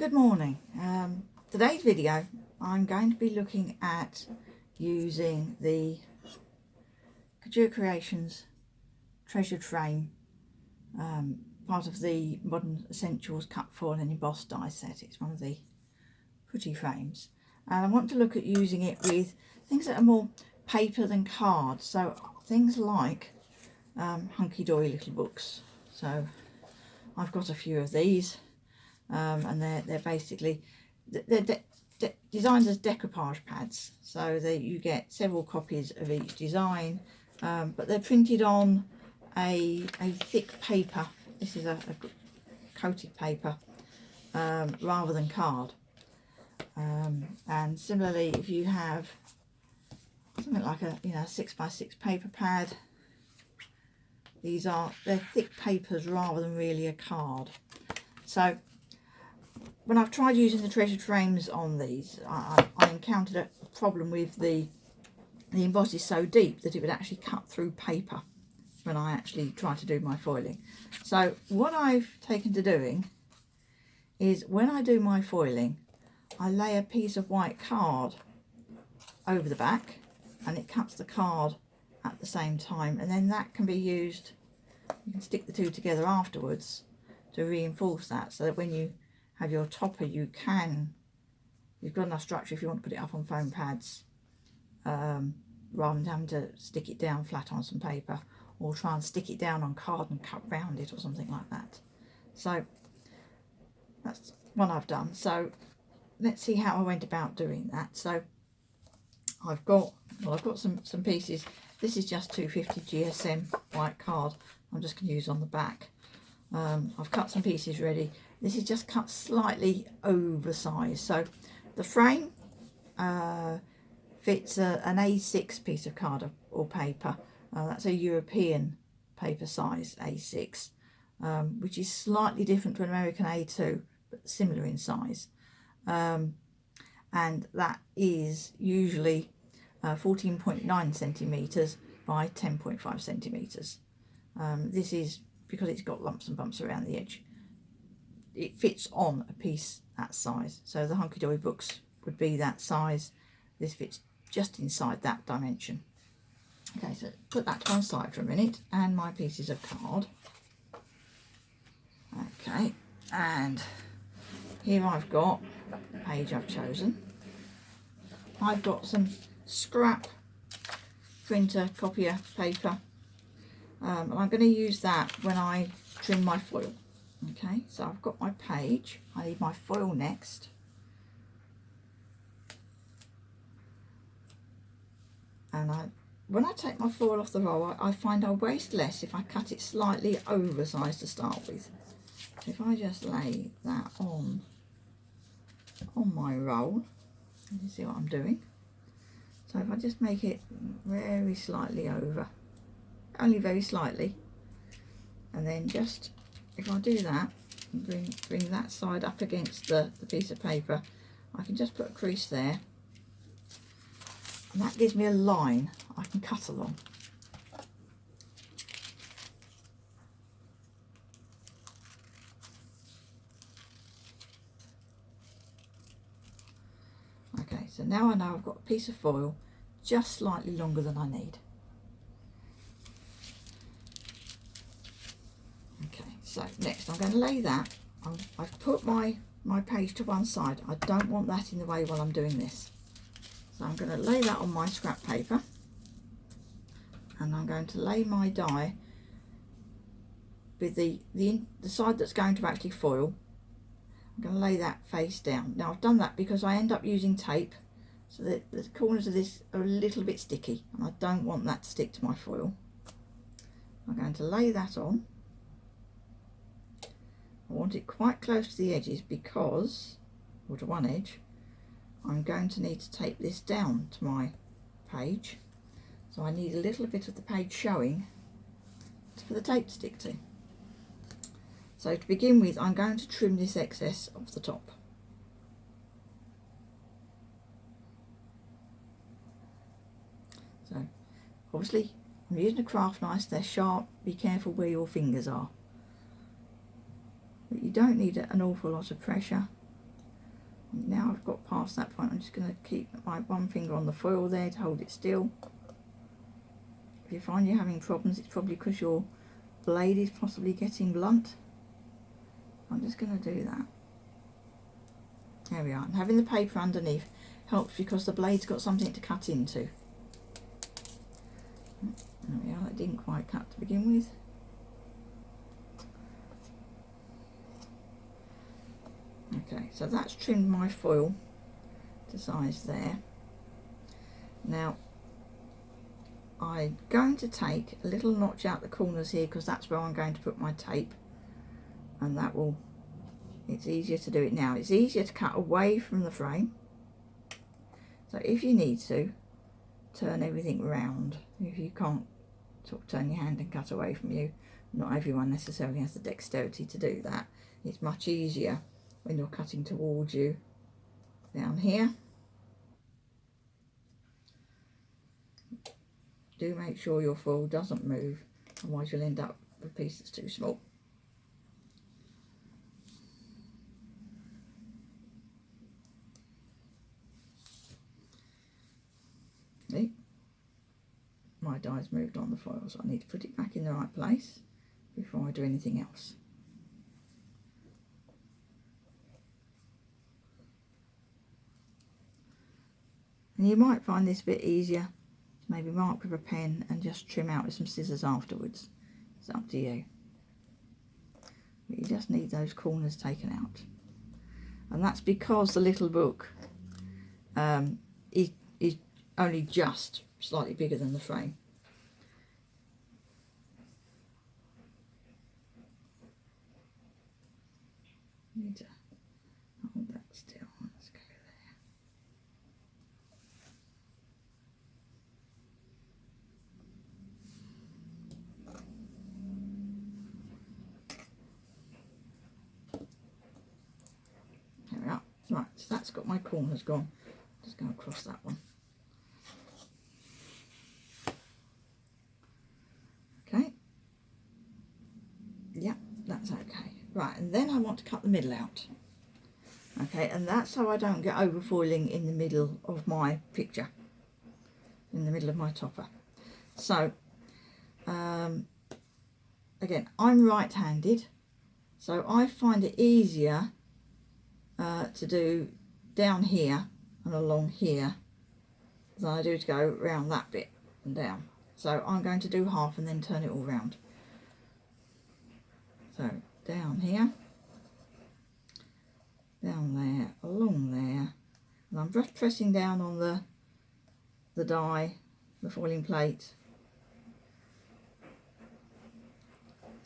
Good morning. Today's video I'm going to be looking at using the Couture Creations treasured frame, part of the Modern Essentials cut foil and embossed die set. It's one of the pretty frames, and I want to look at using it with things that are more paper than card, so things like Hunkydory Little Books. So I've got a few of these. And they're basically designed as decoupage pads, so that you get several copies of each design, but they're printed on a thick paper. This is a coated paper rather than card. And similarly, if you have something like a 6x6 paper pad, they're thick papers rather than really a card. So when I've tried using the treasured frames on these, I encountered a problem with the emboss is so deep that it would actually cut through paper when I actually try to do my foiling. So what I've taken to doing is, when I do my foiling, I lay a piece of white card over the back and it cuts the card at the same time, and then that can be used, you can stick the two together afterwards to reinforce that, so that when you have your topper, you've got enough structure if you want to put it up on foam pads, rather than having to stick it down flat on some paper, or try and stick it down on card and cut round it or something like that. So that's what I've done. So let's see how I went about doing that. So I've got some pieces. This is just 250 GSM white card I'm just going to use on the back. I've cut some pieces ready. This is just cut slightly oversized. So the frame fits an A6 piece of card or paper. That's a European paper size A6, which is slightly different to an American A2, but similar in size. And that is usually 14.9 centimetres by 10.5 centimetres. This is because it's got lumps and bumps around the edge. It fits on a piece that size. So the Hunkydory books would be that size. This fits just inside that dimension. Okay, so put that to one side for a minute, and my pieces of card. Okay, and here I've got the page I've chosen. I've got some scrap printer copier paper, and I'm going to use that when I trim my foil. Okay, so I've got my page. I need my foil next. And when I take my foil off the roll, I find I waste less if I cut it slightly oversized to start with. So if I just lay that on my roll, you see what I'm doing. So if I just make it very slightly over, only very slightly, and then just, if I do that, and bring that side up against the piece of paper, I can just put a crease there, and that gives me a line I can cut along. Okay, so now I know I've got a piece of foil just slightly longer than I need. So next I'm going to lay that. I've put my page to one side. I don't want that in the way while I'm doing this. So I'm going to lay that on my scrap paper, and I'm going to lay my die with the side that's going to actually foil. I'm going to lay that face down. Now I've done that because I end up using tape, so that the corners of this are a little bit sticky, and I don't want that to stick to my foil. I'm going to lay that on. I want it quite close to the edges because, or to one edge, I'm going to need to tape this down to my page. So I need a little bit of the page showing for the tape to stick to. So to begin with, I'm going to trim this excess off the top. So obviously I'm using a craft knife, they're sharp, be careful where your fingers are. But you don't need an awful lot of pressure. Now I've got past that point, I'm just going to keep my one finger on the foil there to hold it still. If you find you're having problems, it's probably because your blade is possibly getting blunt. I'm just going to do that. There we are. And having the paper underneath helps because the blade's got something to cut into. There we are, that didn't quite cut to begin with. Okay, so that's trimmed my foil to size there. Now I'm going to take a little notch out the corners here because that's where I'm going to put my tape, and that will, it's easier to do it now. It's easier to cut away from the frame, so if you need to turn everything round, if you can't sort of turn your hand and cut away from you, not everyone necessarily has the dexterity to do that. It's much easier when you're cutting towards you down here. Do make sure your foil doesn't move, otherwise you'll end up with a piece that's too small. See? My die's moved on the foil, so I need to put it back in the right place before I do anything else. And you might find this a bit easier to maybe mark with a pen and just trim out with some scissors afterwards. It's up to you. But you just need those corners taken out. And that's because the little book is only just slightly bigger than the frame. Need to hold that still. Let's go there. There we are. Right, so that's got my corners gone. Just go across that one. Okay. Yeah, that's okay. Right, and then I want to cut the middle out. Okay, and that's so I don't get overfoiling in the middle of my picture, in the middle of my topper. So, again, I'm right-handed, so I find it easier to do down here and along here than I do to go around that bit and down. So I'm going to do half and then turn it all round. So down here, down there, along there, and I'm just pressing down on the die, the foiling plate,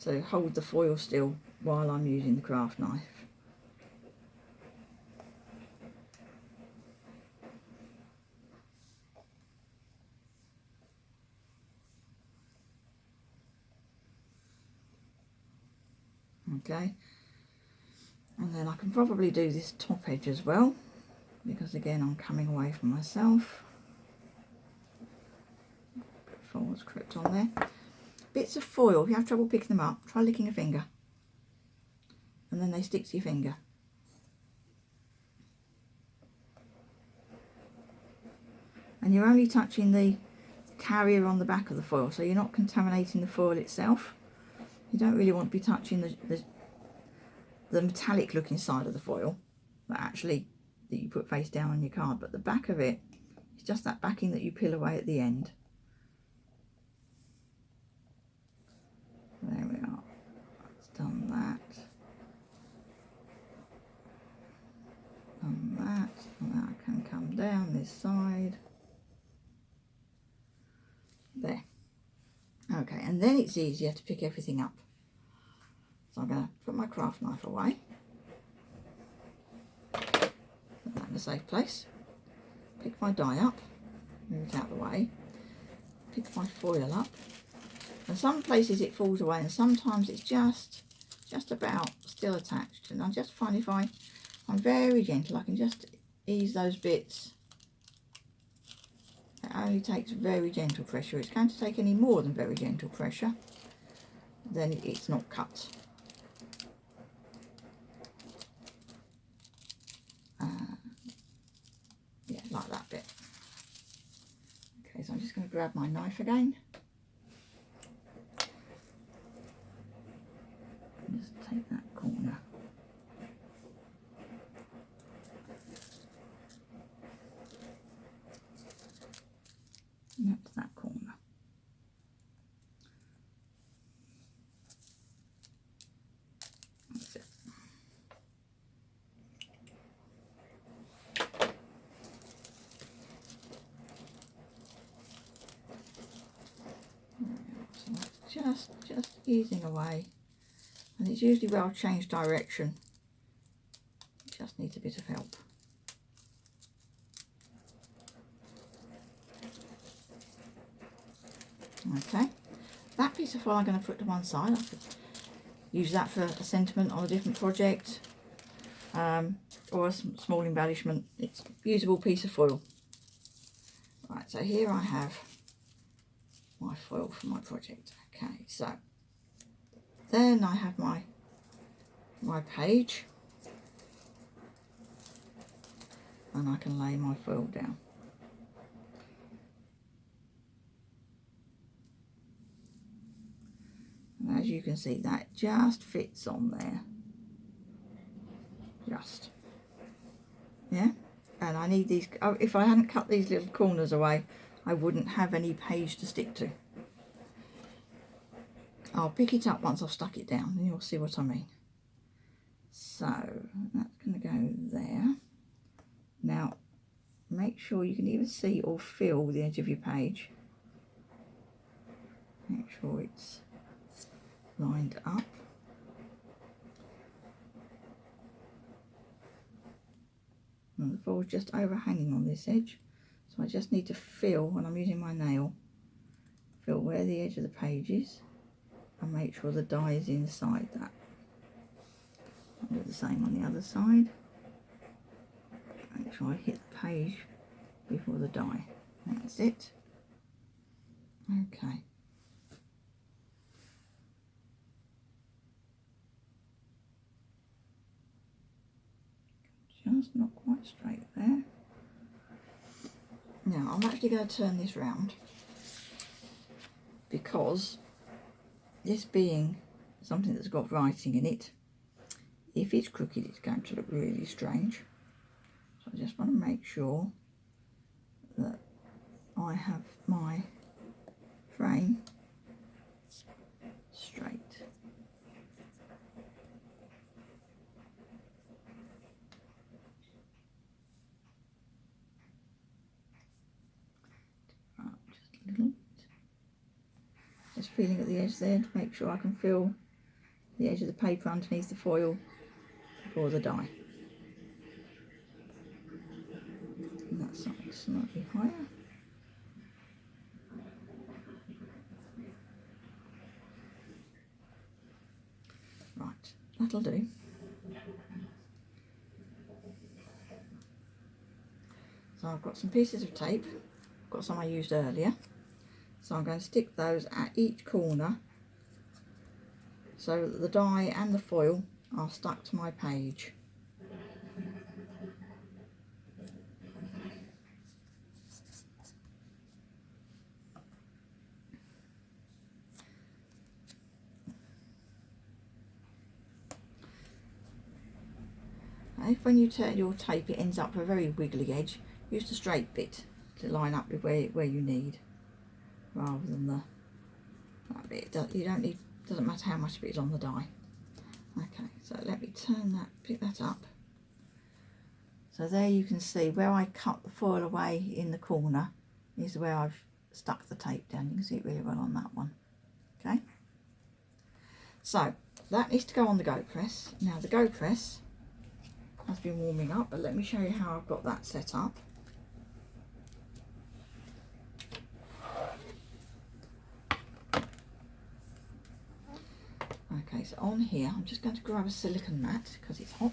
to hold the foil still while I'm using the craft knife. Okay, and then I can probably do this top edge as well, because again I'm coming away from myself. Foil's crept on there. Bits of foil, if you have trouble picking them up, try licking a finger, and then they stick to your finger. And you're only touching the carrier on the back of the foil, so you're not contaminating the foil itself. You don't really want to be touching the metallic looking side of the foil that you put face down on your card, but the back of it is just that backing that you peel away at the end. There we are. That's done that. Done that. And now I can come down this side. There. Okay, and then it's easier to pick everything up. So I'm going to put my craft knife away. Put that in a safe place. Pick my die up. Move it out of the way. Pick my foil up. And some places it falls away, and sometimes it's just about still attached. And I just find if I'm very gentle, I can just ease those bits. It only takes very gentle pressure. It's going to take any more than very gentle pressure, then it's not cut. grab my knife again. Just take that corner. And that's that corner. That's it. So that's just easing away, and it's usually where I'll change direction. It just needs a bit of help. Okay, that piece of foil I'm going to put to one side. I could use that for a sentiment on a different project, or a small embellishment. It's a usable piece of foil. Right, so here I have my foil for my project. Okay, so then I have my page, and I can lay my foil down. And as you can see, that just fits on there. Just. Yeah? And I need these, oh, if I hadn't cut these little corners away, I wouldn't have any page to stick to. I'll pick it up once I've stuck it down and you'll see what I mean. So that's going to go there. Now make sure you can either see or feel the edge of your page. Make sure it's lined up. And the foil's just overhanging on this edge, so I just need to feel, when I'm using my nail, feel where the edge of the page is and make sure the die is inside that. I'll do the same on the other side. Make sure I hit the page before the die. That's it. Okay. Just not quite straight there. Now I'm actually going to turn this round, because this being something that's got writing in it, if it's crooked it's going to look really strange. So I just want to make sure that I have my frame straight. Just feeling at the edge there to make sure I can feel the edge of the paper underneath the foil before the die. And that side slightly higher. Right, that'll do. So I've got some pieces of tape, got some I used earlier. So I'm going to stick those at each corner so that the die and the foil are stuck to my page. If when you turn your tape it ends up with a very wiggly edge, use the straight bit to line up with where you need, rather than that bit. You don't need, doesn't matter how much of it is on the die. Okay, so let me turn that, pick that up. So there you can see where I cut the foil away in the corner is where I've stuck the tape down. You can see it really well on that one. Okay, so that needs to go on the Go Press. Now the Go Press has been warming up, but let me show you how I've got that set up. Okay, so on here I'm just going to grab a silicone mat because it's hot.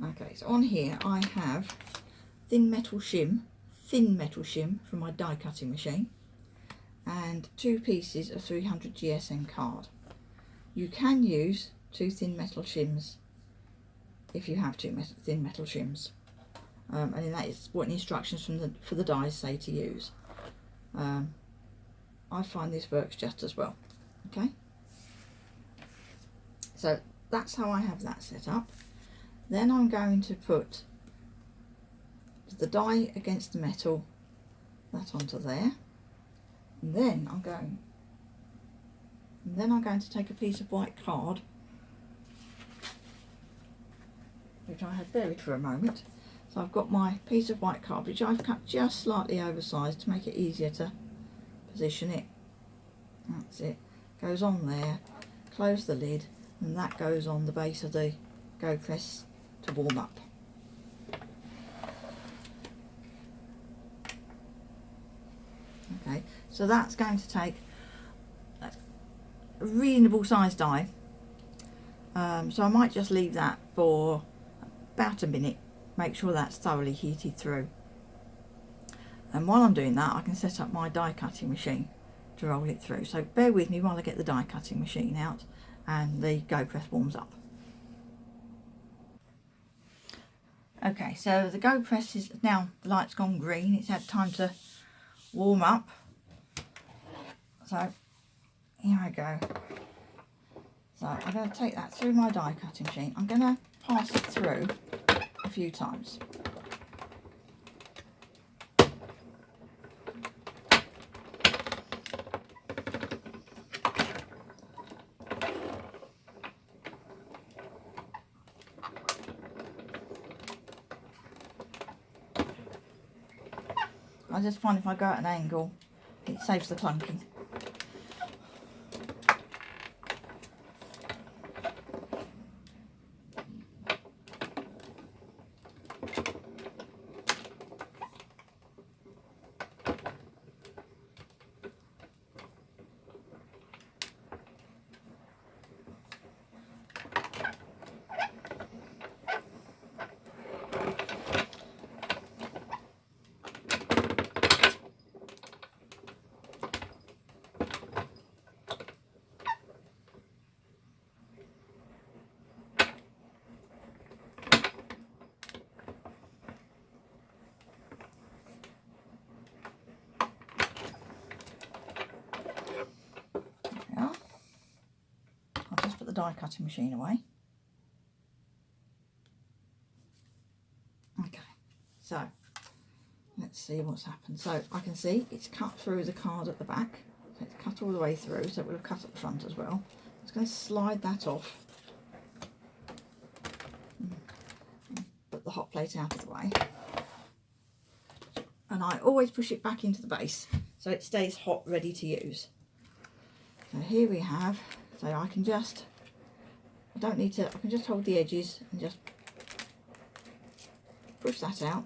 Okay, so on here I have thin metal shim from my die cutting machine, and 2 pieces of 300 GSM card. You can use 2 thin metal shims if you have too thin metal shims. And then that is what the instructions for the dies say to use. I find this works just as well. Okay, so that's how I have that set up. Then I'm going to put the die against the metal, that onto there, and then I'm going to take a piece of white card, which I had buried for a moment. So I've got my piece of white card, which I've cut just slightly oversized to make it easier to position it. That's it. Goes on there, close the lid, and that goes on the base of the Go Press to warm up. Okay, so that's going to take a reasonable sized die. So I might just leave that for about a minute, make sure that's thoroughly heated through. And while I'm doing that, I can set up my die cutting machine to roll it through. So bear with me while I get the die cutting machine out and the Go Press warms up. Okay, so the Go Press is now, the light's gone green, it's had time to warm up. So here I go. So I'm going to take that through my die cutting machine. I'm going to pass it through a few times. I just find if I go at an angle, it saves the clunking. Die cutting machine away. Okay, so let's see what's happened. So I can see it's cut through the card at the back, so it's cut all the way through, so it will have cut at the front as well. I'm just going to slide that off, put the hot plate out of the way, and I always push it back into the base so it stays hot, ready to use. So here we have, so I can just, I don't need to, I can just hold the edges and just push that out.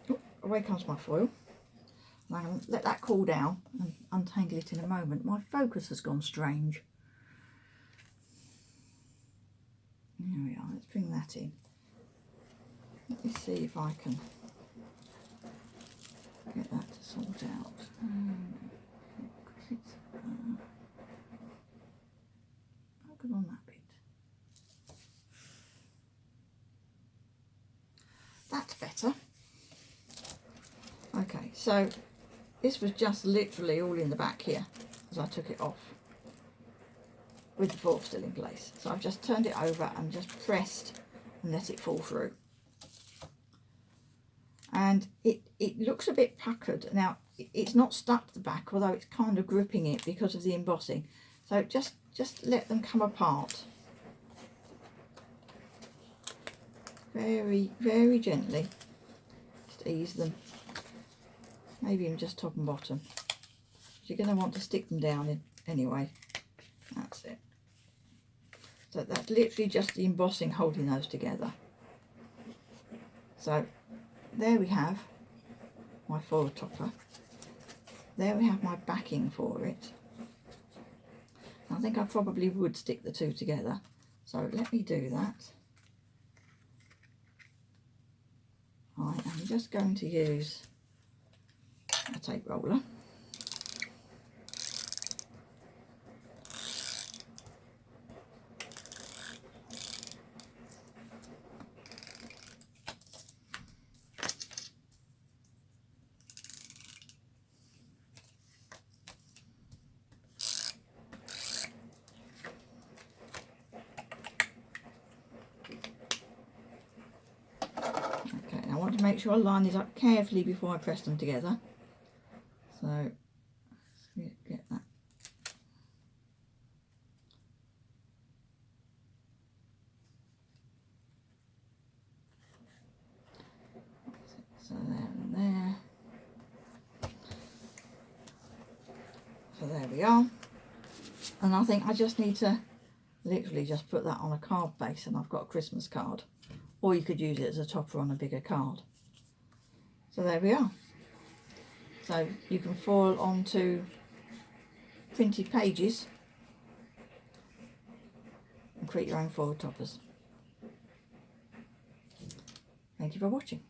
Oh, away comes my foil. And I'm going to let that cool down and untangle it in a moment. My focus has gone strange. There we are, let's bring that in. Let me see if I can get that to sort out. Focus on that bit. That's better. Okay, so this was just literally all in the back here as I took it off with the fork still in place. So I've just turned it over and just pressed and let it fall through. And it looks a bit puckered. Now, it's not stuck to the back, although it's kind of gripping it because of the embossing. So just let them come apart. Very, very gently. Just ease them. Maybe even just top and bottom. You're going to want to stick them down in anyway. That's it. So that's literally just the embossing holding those together. So there we have my foil topper. There we have my backing for it. I think I probably would stick the two together. So let me do that. I am just going to use a tape roller. make sure I line these up carefully before I press them together. So let's get that. So there and there. So there we are. And I think I just need to literally just put that on a card base and I've got a Christmas card. Or you could use it as a topper on a bigger card. So there we are. So you can foil onto printed pages and create your own foil toppers. Thank you for watching.